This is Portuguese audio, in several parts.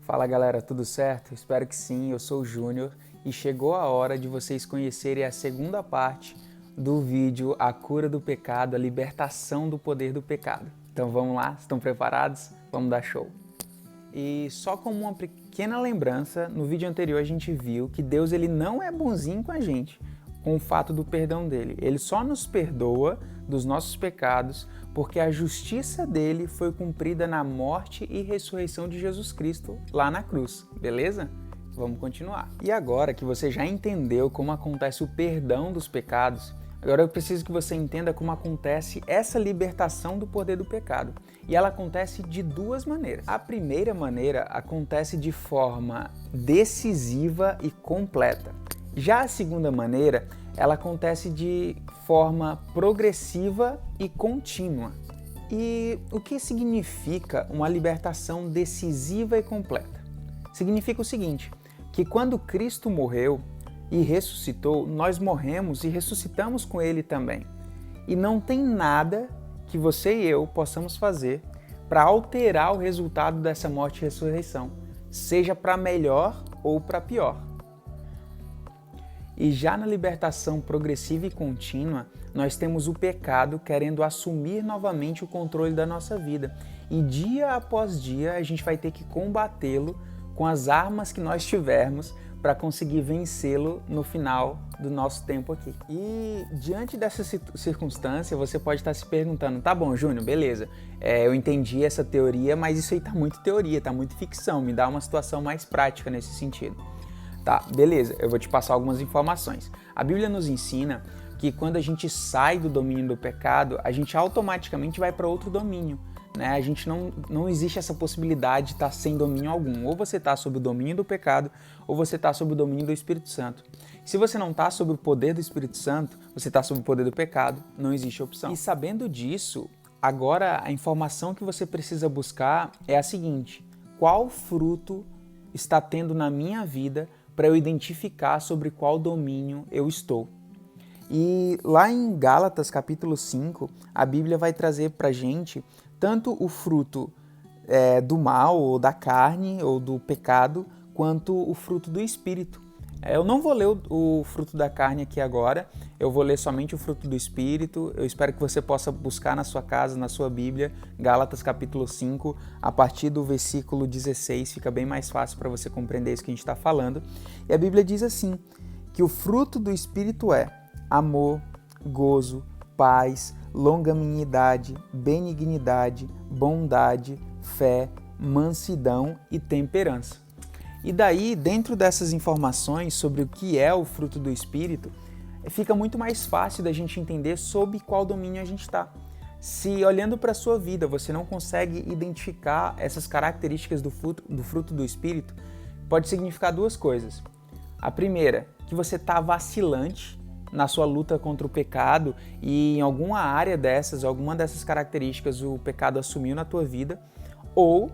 Fala galera, tudo certo? Espero que sim, eu sou o Júnior e chegou a hora de vocês conhecerem a segunda parte do vídeo A Cura do Pecado, a Libertação do Poder do Pecado. Então vamos lá, estão preparados? Vamos dar show! E só como uma pequena lembrança, no vídeo anterior a gente viu que Deus ele não é bonzinho com a gente, com o fato do perdão dele. Ele só nos perdoa dos nossos pecados porque a justiça dele foi cumprida na morte e ressurreição de Jesus Cristo lá na cruz, beleza? Vamos continuar. E agora que você já entendeu como acontece o perdão dos pecados, agora eu preciso que você entenda como acontece essa libertação do poder do pecado. E ela acontece de duas maneiras. A primeira maneira acontece de forma decisiva e completa. Já a segunda maneira, ela acontece de forma progressiva e contínua. E o que significa uma libertação decisiva e completa? Significa o seguinte, que quando Cristo morreu e ressuscitou, nós morremos e ressuscitamos com Ele também. E não tem nada que você e eu possamos fazer para alterar o resultado dessa morte e ressurreição, seja para melhor ou para pior. E já na libertação progressiva e contínua, nós temos o pecado querendo assumir novamente o controle da nossa vida. E dia após dia a gente vai ter que combatê-lo com as armas que nós tivermos para conseguir vencê-lo no final do nosso tempo aqui. E diante dessa circunstância, você pode estar se perguntando, tá bom, Júnior, beleza, eu entendi essa teoria, mas isso aí tá muito teoria, tá muito ficção, me dá uma situação mais prática nesse sentido. Tá, beleza, eu vou te passar algumas informações. A Bíblia nos ensina que quando a gente sai do domínio do pecado, a gente automaticamente vai para outro domínio. Né? A gente não existe essa possibilidade de estar sem domínio algum. Ou você está sob o domínio do pecado, ou você está sob o domínio do Espírito Santo. Se você não está sob o poder do Espírito Santo, você está sob o poder do pecado, não existe opção. E sabendo disso, agora a informação que você precisa buscar é a seguinte: qual fruto está tendo na minha vida para eu identificar sobre qual domínio eu estou? E lá em Gálatas capítulo 5, a Bíblia vai trazer para a gente tanto o fruto do mal, ou da carne, ou do pecado, quanto o fruto do Espírito. Eu não vou ler o fruto da carne aqui agora, eu vou ler somente o fruto do Espírito. Eu espero que você possa buscar na sua casa, na sua Bíblia, Gálatas capítulo 5, a partir do versículo 16, fica bem mais fácil para você compreender isso que a gente está falando. E a Bíblia diz assim, que o fruto do Espírito é amor, gozo, paz, longanimidade, benignidade, bondade, fé, mansidão e temperança. E daí, dentro dessas informações sobre o que é o fruto do Espírito, fica muito mais fácil da gente entender sob qual domínio a gente está. Se olhando para a sua vida você não consegue identificar essas características do fruto do Espírito, pode significar duas coisas. A primeira, que você está vacilante na sua luta contra o pecado e em alguma área dessas, alguma dessas características o pecado assumiu na tua vida, ou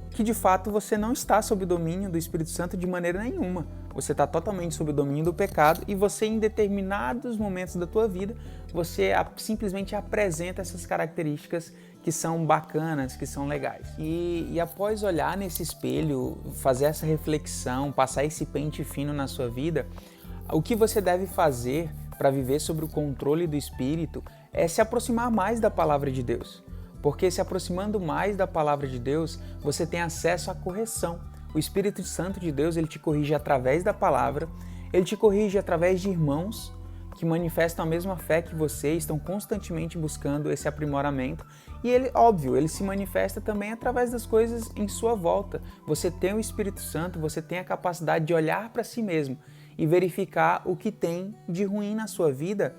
que de fato você não está sob o domínio do Espírito Santo de maneira nenhuma. Você está totalmente sob o domínio do pecado e você, em determinados momentos da tua vida, você simplesmente apresenta essas características que são bacanas, que são legais. E após olhar nesse espelho, fazer essa reflexão, passar esse pente fino na sua vida, o que você deve fazer para viver sob o controle do Espírito é se aproximar mais da palavra de Deus. Porque se aproximando mais da palavra de Deus, você tem acesso à correção. O Espírito Santo de Deus, ele te corrige através da palavra, ele te corrige através de irmãos que manifestam a mesma fé que você, estão constantemente buscando esse aprimoramento. E ele, óbvio, ele se manifesta também através das coisas em sua volta. Você tem o Espírito Santo, você tem a capacidade de olhar para si mesmo e verificar o que tem de ruim na sua vida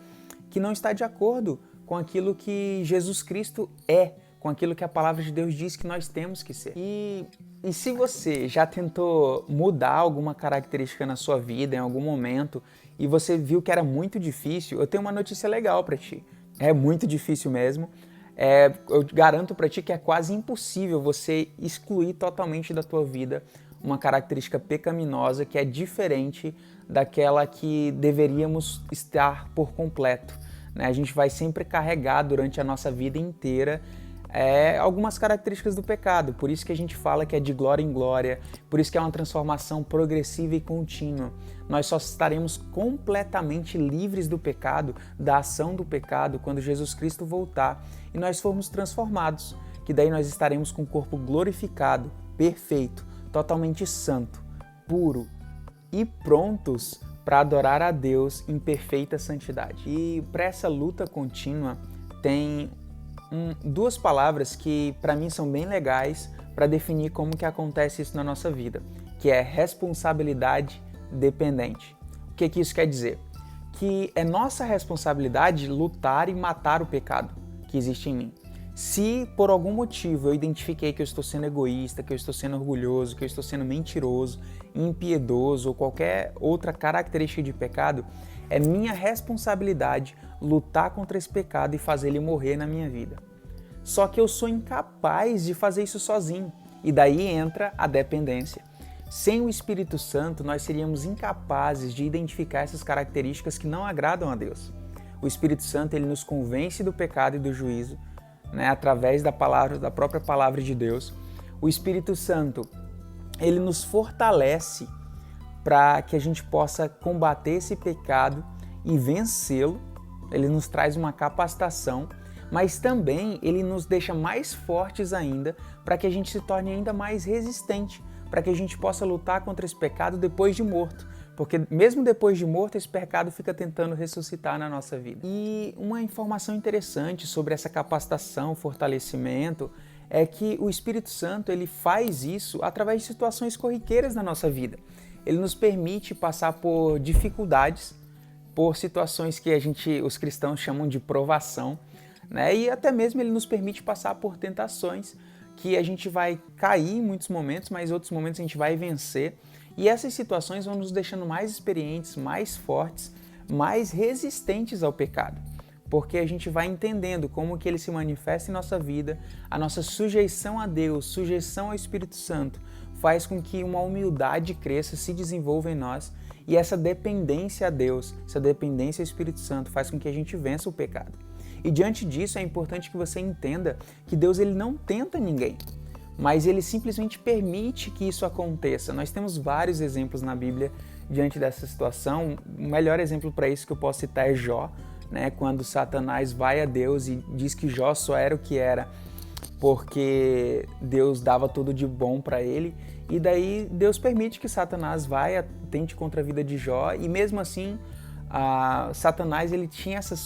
que não está de acordo com aquilo que Jesus Cristo é, com aquilo que a palavra de Deus diz que nós temos que ser. E se você já tentou mudar alguma característica na sua vida em algum momento e você viu que era muito difícil, eu tenho uma notícia legal para ti. É muito difícil mesmo. Eu garanto para ti que é quase impossível você excluir totalmente da tua vida uma característica pecaminosa que é diferente daquela que deveríamos estar por completo. A gente vai sempre carregar durante a nossa vida inteira algumas características do pecado. Por isso que a gente fala que é de glória em glória, por isso que é uma transformação progressiva e contínua. Nós só estaremos completamente livres do pecado, da ação do pecado, quando Jesus Cristo voltar e nós formos transformados, que daí nós estaremos com o corpo glorificado, perfeito, totalmente santo, puro e prontos para adorar a Deus em perfeita santidade. E para essa luta contínua tem duas palavras que para mim são bem legais para definir como que acontece isso na nossa vida, que é responsabilidade dependente. O que isso quer dizer? Que é nossa responsabilidade lutar e matar o pecado que existe em mim. Se por algum motivo eu identifiquei que eu estou sendo egoísta, que eu estou sendo orgulhoso, que eu estou sendo mentiroso, impiedoso ou qualquer outra característica de pecado, é minha responsabilidade lutar contra esse pecado e fazer ele morrer na minha vida. Só que eu sou incapaz de fazer isso sozinho, e daí entra a dependência. Sem o Espírito Santo, nós seríamos incapazes de identificar essas características que não agradam a Deus. O Espírito Santo, ele nos convence do pecado e do juízo, através da própria palavra de Deus. O Espírito Santo, ele nos fortalece para que a gente possa combater esse pecado e vencê-lo. Ele nos traz uma capacitação, mas também ele nos deixa mais fortes ainda para que a gente se torne ainda mais resistente, para que a gente possa lutar contra esse pecado depois de morto. Porque mesmo depois de morto, esse pecado fica tentando ressuscitar na nossa vida. E uma informação interessante sobre essa capacitação, fortalecimento, é que o Espírito Santo ele faz isso através de situações corriqueiras na nossa vida. Ele nos permite passar por dificuldades, por situações que os cristãos chamam de provação, e até mesmo ele nos permite passar por tentações que a gente vai cair em muitos momentos, mas em outros momentos a gente vai vencer. E essas situações vão nos deixando mais experientes, mais fortes, mais resistentes ao pecado, porque a gente vai entendendo como que ele se manifesta em nossa vida, a nossa sujeição a Deus, sujeição ao Espírito Santo, faz com que uma humildade cresça, se desenvolva em nós, e essa dependência a Deus, essa dependência ao Espírito Santo faz com que a gente vença o pecado. E diante disso é importante que você entenda que Deus ele não tenta ninguém, mas ele simplesmente permite que isso aconteça. Nós temos vários exemplos na Bíblia diante dessa situação. O melhor exemplo para isso que eu posso citar é Jó, quando Satanás vai a Deus e diz que Jó só era o que era porque Deus dava tudo de bom para ele, e daí Deus permite que Satanás atente contra a vida de Jó, e mesmo assim Satanás ele tinha essa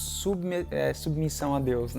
submissão a Deus,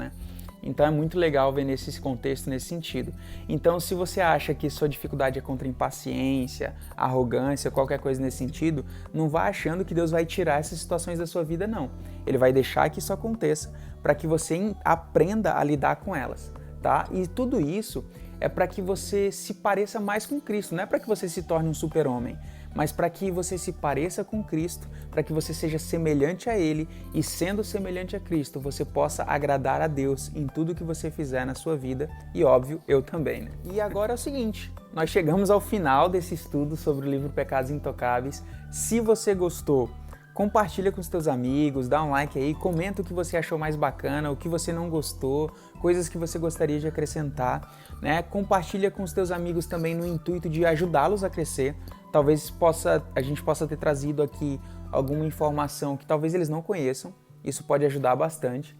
Então é muito legal ver nesse contexto, nesse sentido. Então, se você acha que sua dificuldade é contra impaciência, arrogância, qualquer coisa nesse sentido, não vá achando que Deus vai tirar essas situações da sua vida, não. Ele vai deixar que isso aconteça para que você aprenda a lidar com elas, tá? E tudo isso é para que você se pareça mais com Cristo, não é para que você se torne um super-homem, mas para que você se pareça com Cristo, para que você seja semelhante a Ele e, sendo semelhante a Cristo, você possa agradar a Deus em tudo que você fizer na sua vida e, óbvio, eu também. E agora é o seguinte, nós chegamos ao final desse estudo sobre o livro Pecados Intocáveis. Se você gostou, compartilha com os teus amigos, dá um like aí, comenta o que você achou mais bacana, o que você não gostou, coisas que você gostaria de acrescentar, Compartilha com os teus amigos também no intuito de ajudá-los a crescer. Talvez a gente possa ter trazido aqui alguma informação que talvez eles não conheçam, isso pode ajudar bastante,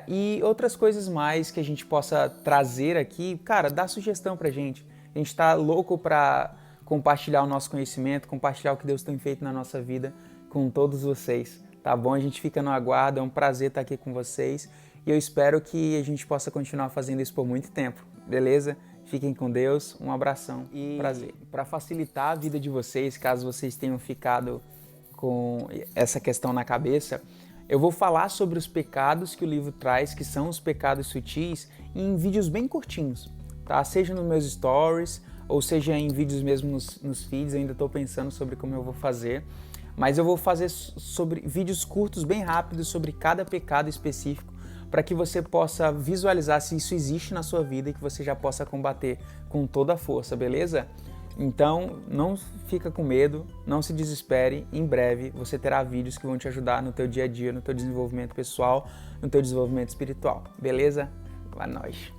E outras coisas mais que a gente possa trazer aqui, cara, dá sugestão pra gente. A gente tá louco pra compartilhar o nosso conhecimento, compartilhar o que Deus tem feito na nossa vida com todos vocês, tá bom? A gente fica no aguardo, é um prazer estar aqui com vocês e eu espero que a gente possa continuar fazendo isso por muito tempo, beleza? Fiquem com Deus, um abração e prazer. Para facilitar a vida de vocês, caso vocês tenham ficado com essa questão na cabeça, eu vou falar sobre os pecados que o livro traz, que são os pecados sutis, em vídeos bem curtinhos, tá? Seja nos meus stories, ou seja em vídeos mesmo nos feeds, eu ainda estou pensando sobre como eu vou fazer, mas eu vou fazer sobre vídeos curtos, bem rápidos, sobre cada pecado específico, para que você possa visualizar se isso existe na sua vida e que você já possa combater com toda a força, beleza? Então, não fica com medo, não se desespere, em breve você terá vídeos que vão te ajudar no teu dia a dia, no teu desenvolvimento pessoal, no teu desenvolvimento espiritual, beleza? Boa noite!